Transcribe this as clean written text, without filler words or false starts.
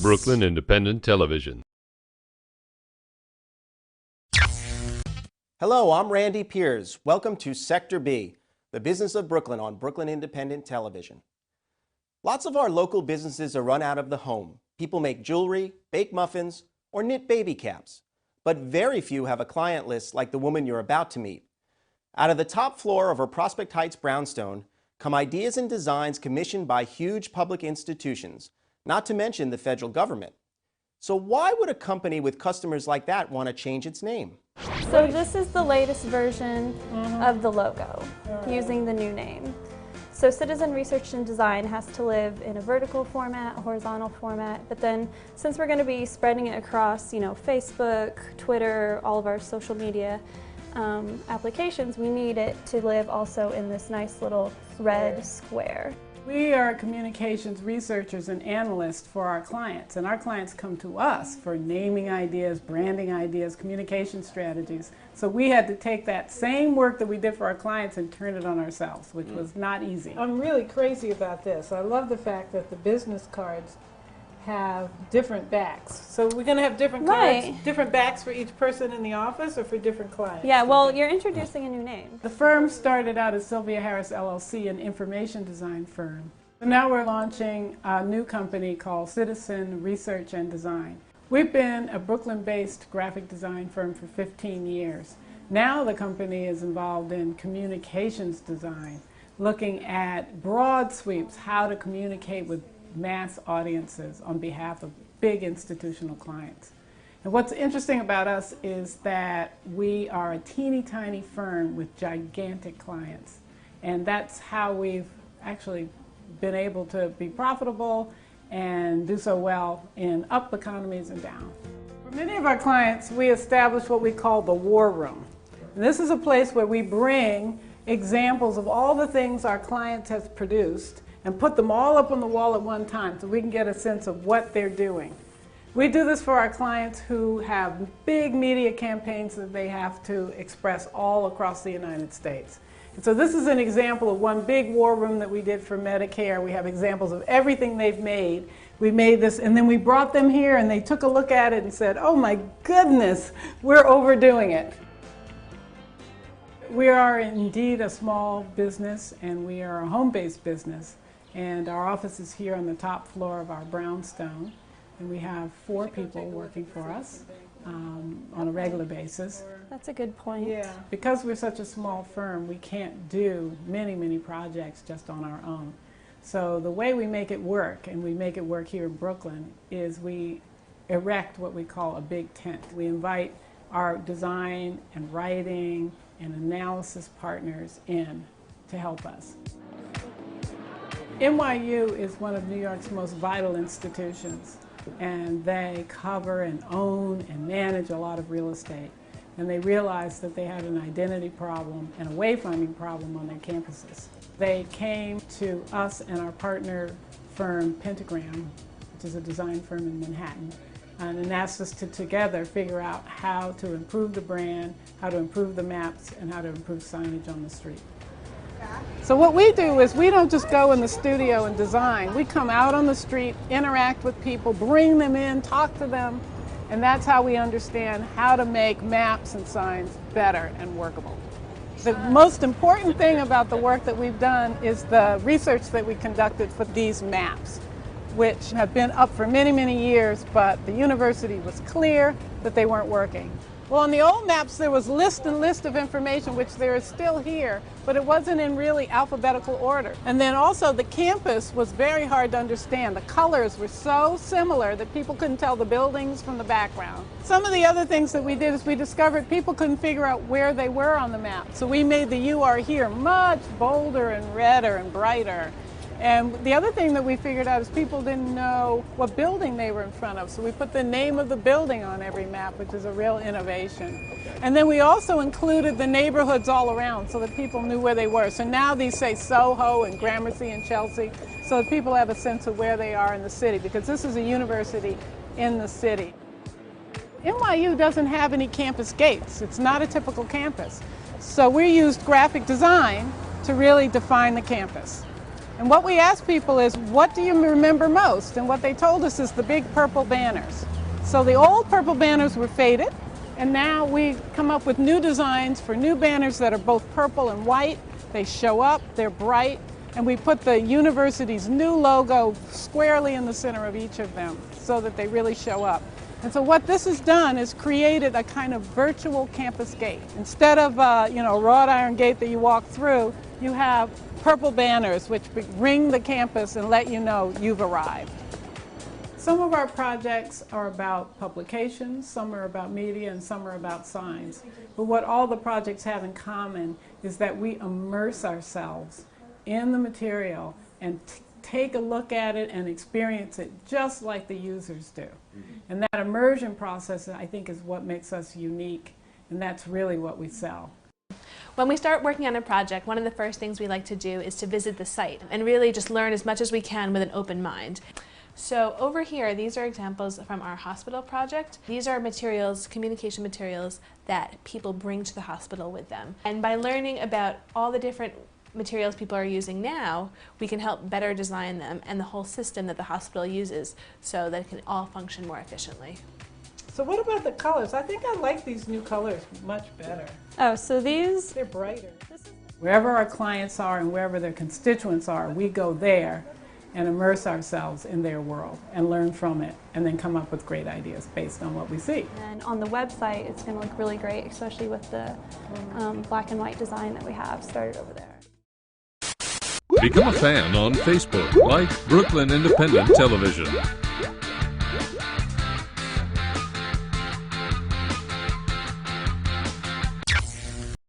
Brooklyn Independent Television. Hello, I'm Randy Piers. Welcome to Sector B, the business of Brooklyn on Brooklyn Independent Television. Lots of our local businesses are run out of the home. People make jewelry, bake muffins, or knit baby caps. But very few have a client list like the woman you're about to meet. Out of the top floor of our Prospect Heights brownstone come ideas and designs commissioned by huge public institutions, not to mention the federal government. So why would a company with customers like that want to change its name? So this is the latest version of the logo, using the new name. So citizen research and design has to live in a vertical format, a horizontal format, but then since we're going to be spreading it across, Facebook, Twitter, all of our social media applications, we need it to live also in this nice little red square. We are communications researchers and analysts for our clients, and our clients come to us for naming ideas, branding ideas, communication strategies. So we had to take that same work that we did for our clients and turn it on ourselves, which was not easy. I'm really crazy about this. I love the fact that the business cards have different backs. So we're going to have different cards, different backs for each person in the office or for different clients? Yeah, well, you're introducing a new name. The firm started out as Sylvia Harris, LLC, an information design firm. And now we're launching a new company called Citizen Research and Design. We've been a Brooklyn-based graphic design firm for 15 years. Now the company is involved in communications design, looking at broad sweeps, how to communicate with mass audiences on behalf of big institutional clients. And what's interesting about us is that we are a teeny tiny firm with gigantic clients. And that's how we've actually been able to be profitable and do so well in up economies and down. For many of our clients, we establish what we call the war room. And this is a place where we bring examples of all the things our clients have produced and put them all up on the wall at one time so we can get a sense of what they're doing. We do this for our clients who have big media campaigns that they have to express all across the United States. And so this is an example of one big war room that we did for Medicare. We have examples of everything they've made. We made this, and then we brought them here, and they took a look at it and said, oh my goodness, we're overdoing it. We are indeed a small business, and we are a home-based business. And our office is here on the top floor of our brownstone. And we have 4 people working for us on a regular basis. That's a good point. Yeah. Because we're such a small firm, we can't do many projects just on our own. So the way we make it work, and we make it work here in Brooklyn, is we erect what we call a big tent. We invite our design and writing and analysis partners in to help us. NYU is one of New York's most vital institutions, and they cover and own and manage a lot of real estate. And they realized that they had an identity problem and a wayfinding problem on their campuses. They came to us and our partner firm, Pentagram, which is a design firm in Manhattan, and asked us to together figure out how to improve the brand, how to improve the maps, and how to improve signage on the street. So what we do is we don't just go in the studio and design. We come out on the street, interact with people, bring them in, talk to them, and that's how we understand how to make maps and signs better and workable. The most important thing about the work that we've done is the research that we conducted for these maps, which have been up for many years, but the university was clear that they weren't working. Well, on the old maps, there was list of information, which there is still here, but it wasn't in really alphabetical order. And then also the campus was very hard to understand. The colors were so similar that people couldn't tell the buildings from the background. Some of the other things that we did is we discovered people couldn't figure out where they were on the map. So we made the "You Are Here" much bolder and redder and brighter. And the other thing that we figured out is people didn't know what building they were in front of. So we put the name of the building on every map, which is a real innovation. And then we also included the neighborhoods all around so that people knew where they were. So now these say Soho and Gramercy and Chelsea, so that people have a sense of where they are in the city, because this is a university in the city. NYU doesn't have any campus gates. It's not a typical campus. So we used graphic design to really define the campus. And what we asked people is, what do you remember most? And what they told us is the big purple banners. So the old purple banners were faded, and now we come up with new designs for new banners that are both purple and white. They show up, they're bright, and we put the university's new logo squarely in the center of each of them so that they really show up. And so what this has done is created a kind of virtual campus gate. Instead of a wrought iron gate that you walk through, you have purple banners which ring the campus and let you know you've arrived. Some of our projects are about publications, some are about media, and some are about signs. But what all the projects have in common is that we immerse ourselves in the material and take a look at it and experience it just like the users do. And that immersion process, I think, is what makes us unique, and that's really what we sell. When we start working on a project, one of the first things we like to do is to visit the site and really just learn as much as we can with an open mind. So over here, these are examples from our hospital project. These are materials, communication materials, that people bring to the hospital with them. And by learning about all the different materials people are using now, we can help better design them and the whole system that the hospital uses so that it can all function more efficiently. So what about the colors? I think I like these new colors much better. Oh, so these? They're brighter. Wherever our clients are and wherever their constituents are, we go there and immerse ourselves in their world and learn from it and then come up with great ideas based on what we see. And on the website, it's going to look really great, especially with the black and white design that we have started over there. Become a fan on Facebook. Like Brooklyn Independent Television.